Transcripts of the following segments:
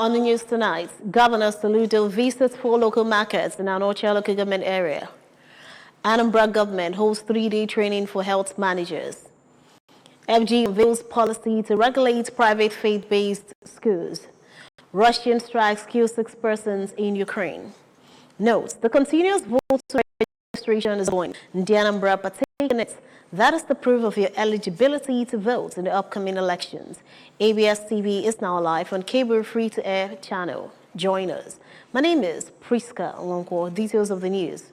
On the news tonight, Governor Soludo visits 4 local markets in Anambra local government area. Anambra government holds 3-day training for health managers. FG unveils policy to regulate private faith-based schools. Russian strikes kill 6 persons in Ukraine. Note, the continuous voter registration is going. The Anambra partake in it. That is the proof of your eligibility to vote in the upcoming elections. ABS TV is now live on cable free-to-air channel. Join us. My name is Priska Alonko. Details of the news.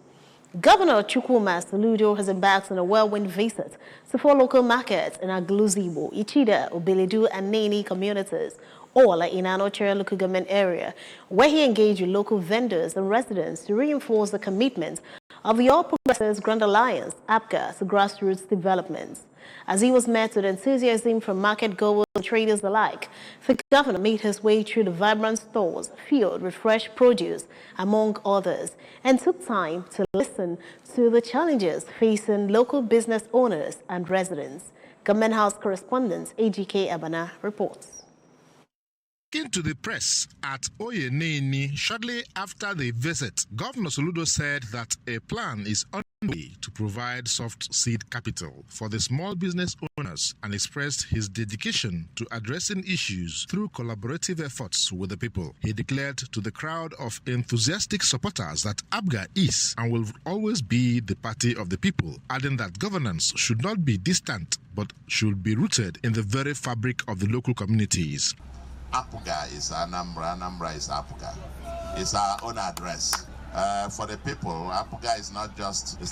Governor Chukwuma Soludo has embarked on a whirlwind visit to 4 local markets in Agluzibo, Ichida, Obeledu, and Neni communities, all in Anambra local government area, where he engaged with local vendors and residents to reinforce the commitment of the All Progressives Grand Alliance, APGA, to grassroots developments. As he was met with enthusiasm from market-goers and traders alike, the governor made his way through the vibrant stores filled with fresh produce, among others, and took time to listen to the challenges facing local business owners and residents. Government House correspondent AGK Abana reports. Speaking to the press at Oyeneni shortly after the visit, Governor Soludo said that a plan is underway to provide soft seed capital for the small business owners and expressed his dedication to addressing issues through collaborative efforts with the people. He declared to the crowd of enthusiastic supporters that APGA is and will always be the party of the people, adding that governance should not be distant but should be rooted in the very fabric of the local communities. APGA is Anambra, Anambra is APGA. It's our own address. For the people, APGA is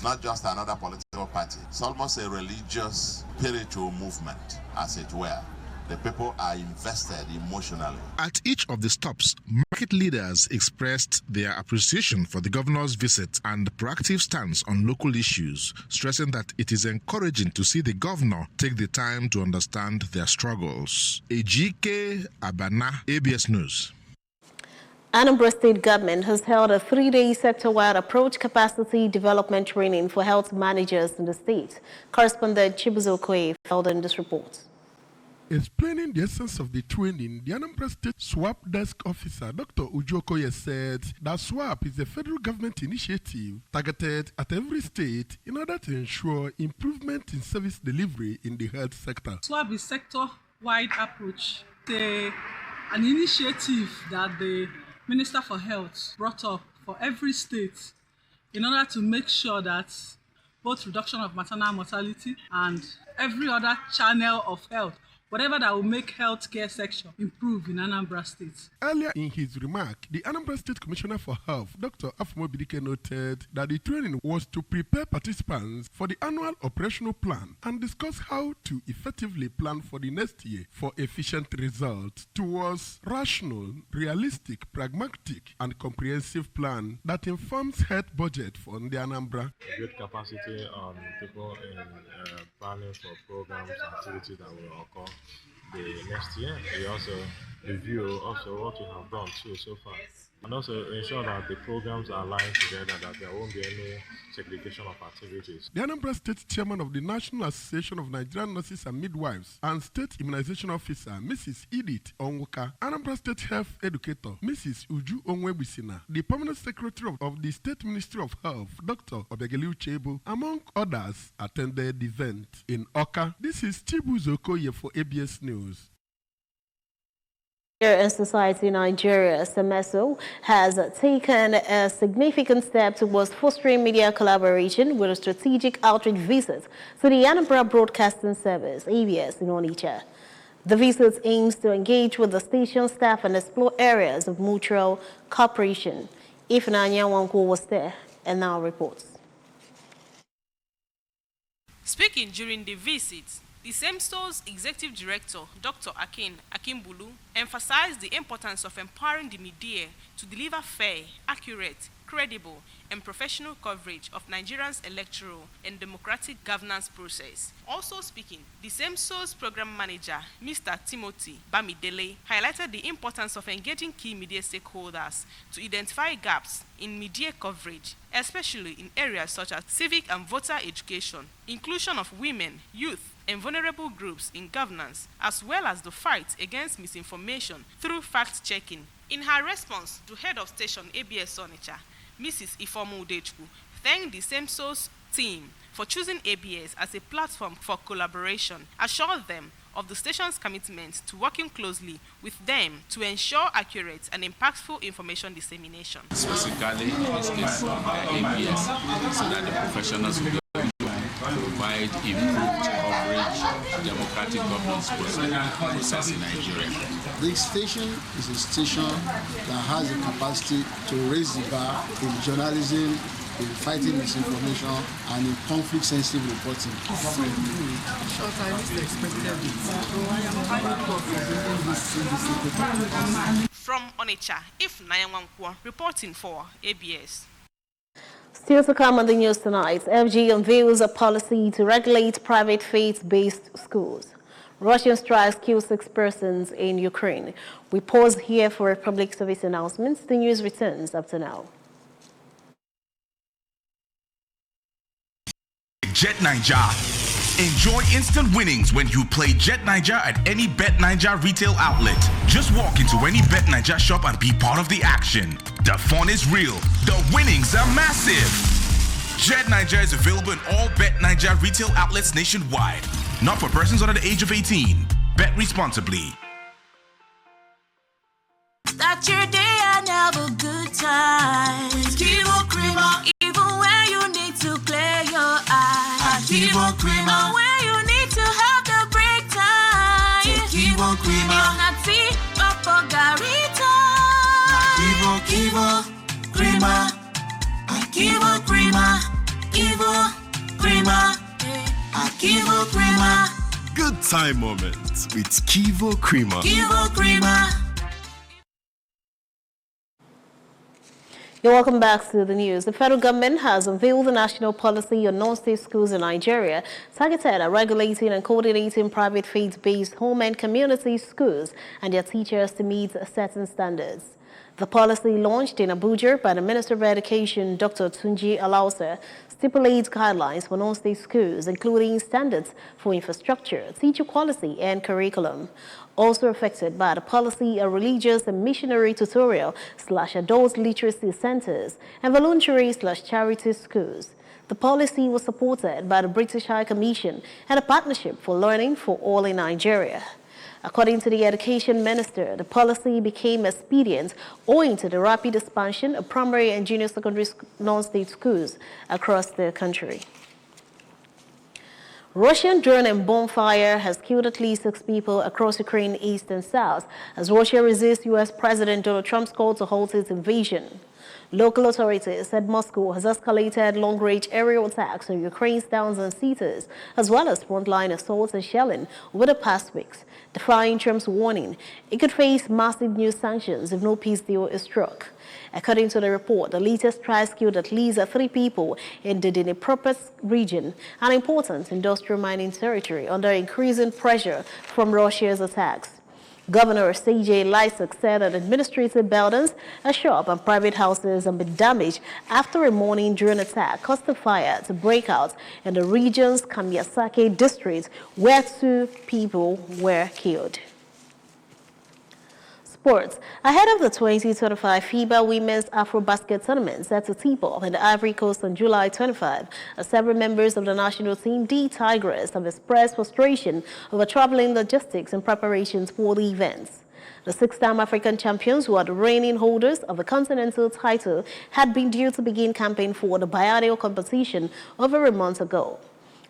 not just another political party. It's almost a religious, spiritual movement, as it were. The people are invested emotionally. At each of the stops, market leaders expressed their appreciation for the governor's visit and proactive stance on local issues, stressing that it is encouraging to see the governor take the time to understand their struggles. AGK Abana, ABS News. Anambra State Government has held a 3-day sector-wide approach capacity development training for health managers in the state. Correspondent Chibuzo Okoye filed in this report. Explaining the essence of the training, the Anambra State SWAP Desk Officer, Dr. Ujokoye, said that SWAP is a federal government initiative targeted at every state in order to ensure improvement in service delivery in the health sector. SWAP is sector-wide approach. It's an initiative that the Minister for Health brought up for every state in order to make sure that both reduction of maternal mortality and every other channel of health, whatever that will make healthcare section improve in Anambra State. Earlier in his remark, the Anambra State Commissioner for Health, Dr. Afumo Bidike, noted that the training was to prepare participants for the annual operational plan and discuss how to effectively plan for the next year for efficient results towards rational, realistic, pragmatic, and comprehensive plan that informs health budget for the Anambra. Great capacity on people in planning for programs and activities that will occur the next year. We also review what we have done too so far, and also ensure that the programs are aligned together, that there won't be any segregation of activities. The Anambra State Chairman of the National Association of Nigerian Nurses and Midwives and State Immunization Officer, Mrs. Edith Onwuka, Anambra State Health Educator, Mrs. Uju Onwebisina, the Permanent Secretary of the State Ministry of Health, Dr. Obegeli Uchebo, among others, attended the event in Oka. This is Chibuzo Okoye for ABS News. In Society Nigeria, SEMESO, has taken a significant step towards fostering media collaboration with a strategic outreach visit to the Anambra Broadcasting Service, ABS, in Onitsha. The visit aims to engage with the station staff and explore areas of mutual cooperation. Ifnanya Wanko was there and now reports. Speaking during the visit, the SEMSO's Executive Director, Dr. Akimbulu, emphasized the importance of empowering the media to deliver fair, accurate, credible, and professional coverage of Nigeria's electoral and democratic governance process. Also speaking, the SEMSO's Program Manager, Mr. Timothy Bamidele, highlighted the importance of engaging key media stakeholders to identify gaps in media coverage, especially in areas such as civic and voter education, inclusion of women, youth, and vulnerable groups in governance, as well as the fight against misinformation through fact-checking In her response to head of station ABS Onitsha, Mrs. Ifomu Udechukwu thanked the SEMSO's team for choosing ABS as a platform for collaboration, assured them of the station's commitment to working closely with them to ensure accurate and impactful information dissemination. Specifically, in this case, ABS, so that the professionals will be able to provide improved coverage, democratic governance process in Nigeria. The station is a station that has the capacity to raise the bar in journalism, in fighting misinformation, and in conflict-sensitive reporting. Short, I least expected it. So I am highly confident this. From Onitsha, If Nayanwankwo, reporting for ABS. Still to come on the news tonight, FG unveils a policy to regulate private faith-based schools. Russian strikes kill 6 persons in Ukraine. We pause here for a public service announcement. The news returns after now. Jet Niger. Enjoy instant winnings when you play Jet Niger at any Bet Niger retail outlet. Just walk into any Bet Niger shop and be part of the action. The fun is real. The winnings are massive. Jet Niger is available in all Bet Niger retail outlets nationwide. Not for persons under the age of 18. Bet responsibly. Start your day and have a good time. Kivo Creamer, even when you need to clear your eyes. Kivo Creamer, when you need to have the break time. Kivo Creamer, Nati, Papa Garita. Kivo Creamer, Kivo Creamer, Kivo Creamer, Kivo Creamer. Good time moments with Kivo Creamer. Kivo Creamer. You're welcome back to the news. The federal government has unveiled a national policy on non-state schools in Nigeria targeted at regulating and coordinating private faith-based home and community schools and their teachers to meet certain standards. The policy, launched in Abuja by the Minister of Education, Dr. Tunji Alausa, stipulates guidelines for non-state schools, including standards for infrastructure, teacher quality, and curriculum. Also affected by the policy are religious and missionary tutorial/adult literacy centers and voluntary/charity schools. The policy was supported by the British High Commission and a Partnership for Learning for All in Nigeria. According to the Education Minister, the policy became expedient owing to the rapid expansion of primary and junior secondary non-state schools across the country. Russian drone and bomb fire has killed at least 6 people across Ukraine east and south as Russia resists U.S. President Donald Trump's call to halt its invasion. Local authorities said Moscow has escalated long-range aerial attacks on Ukraine's towns and cities, as well as frontline assaults and shelling over the past weeks, defying Trump's warning it could face massive new sanctions if no peace deal is struck. According to the report, the latest strikes killed at least 3 people in the Dnipropetrovsk region, an important industrial mining territory under increasing pressure from Russia's attacks. Governor C.J. Lysak said that administrative buildings, a shop, and private houses have been damaged after a morning drone attack caused the fire to break out in the region's Kamiasaki district, where 2 people were killed. Sports. Ahead of the 2025 FIBA Women's Afro-Basket Tournament set to tip off in the Ivory Coast on July 25, several members of the national team, the Tigress, have expressed frustration over traveling logistics and preparations for the events. The 6-time African champions, who are the reigning holders of the continental title, had been due to begin campaigning for the biennial competition over a month ago.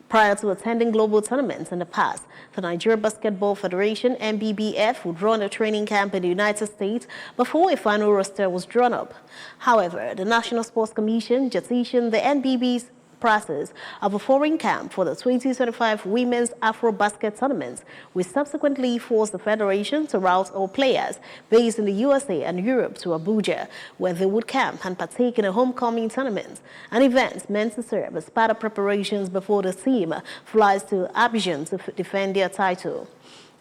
Prior to attending global tournaments in the past, the Nigeria Basketball Federation, NBBF, would run a training camp in the United States before a final roster was drawn up. However, the National Sports Commission petitioned the NBB's process of a foreign camp for the 2025 Women's Afro-Basket Tournament, which subsequently forced the federation to route all players based in the USA and Europe to Abuja, where they would camp and partake in a homecoming tournament, an event meant to serve as part of preparations before the team flies to Abidjan to defend their title.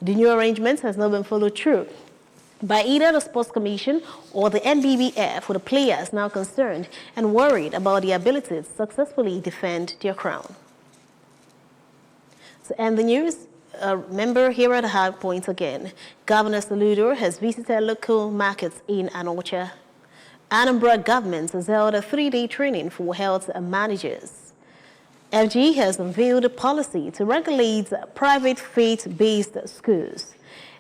The new arrangement has not been followed through by either the Sports Commission or the NBBF, with the players now concerned and worried about the ability to successfully defend their crown. To end the news, Remember, here are the high points again. Governor Soludo has visited local markets in Anocha. Anambra government has held a 3-day training for health managers. FG has unveiled a policy to regulate private faith-based schools.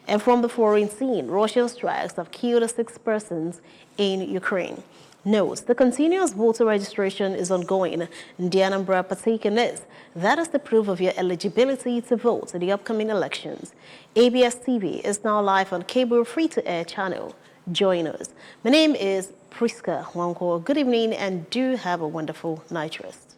And from the foreign scene, Russian strikes have killed 6 persons in Ukraine. Note, the continuous voter registration is ongoing in the Anambra partaking list. That is the proof of your eligibility to vote in the upcoming elections. ABS TV is now live on cable free-to-air channel. Join us. My name is Priska Wanko. Good evening and do have a wonderful night rest.